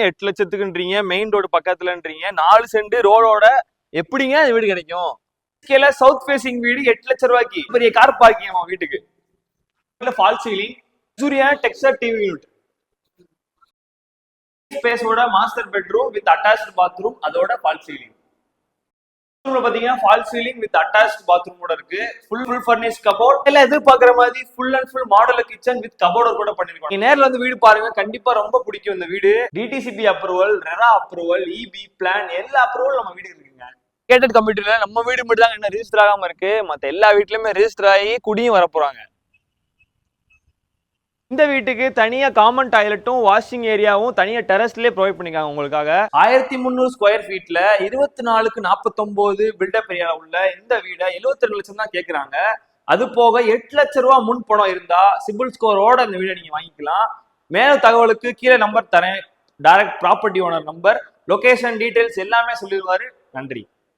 8 லட்சத்துக்குன்றீங்க, main road பக்கத்துலன்றீங்க, 4 send ரோடோட எப்படிங்க அது வீடு கிடைக்கும்? சவுத் ஃபேசிங் வீடு 8 லட்சம் ரூபாய்க்கு பெரிய கார் பார்க்கிங் வீட்டுக்கு. ஃபால் சீலிங், சூர்யா டெக்ஸ்டர் டிவி யூனிட், ஸ்பேஸோட master bedroom with attached bathroom, அதோட ஃபால் சீலிங். பாத்தீங்கன்னா ஃபால் சீலிங் வித் அட்டாச்ட் பாத்ரூமோட இருக்கு. ஃபுல் ஃபர்னிஷ் கபோர்ட், எல்லாம் எதிர்பார்க்குற மாதிரி full and full model kitchen with cupboard கூட பண்ணிருக்கோம். நீங்க நேர்ல வந்து வீடு பாருங்க, கண்டிப்பா ரொம்ப பிடிக்கும் இந்த வீடு. DTCP approval, RERA approval, EB plan, எல்லா அப்ரூவல் நம்ம வீடு இருக்குங்க. கேட்டட் கம்ப்யூட்டர்ல நம்ம வீடு மட்டும் தான் என்ன ரிஜிஸ்டர் ஆகாம இருக்கு, மத்த எல்லா வீட்லயுமே ரிஜிஸ்டர் ஆகி குடியும் வரப்போறாங்க. இந்த வீட்டுக்கு தனியா காமன் டாய்லெட்டும் வாஷிங் ஏரியாவும் தனியா டெரஸ்லயே ப்ரொவைட் பண்ணிருக்காங்க உங்களுக்காக. 1300 ஸ்கொயர் ஃபீட்ல 24க்கு 49 பில்டப் ஏரியா உள்ள இந்த வீடை 72 லட்சம் தான் கேட்கறாங்க. அது போக 8 லட்சம் ரூபாய் முன் பணம் இருந்தா சிபில் ஸ்கோரோட இந்த வீடை நீங்க வாங்கிக்கலாம். மேலும் தகவலுக்கு கீழே நம்பர் தரேன், direct property owner number, location details எல்லாமே சொல்லிடுவாரு. நன்றி.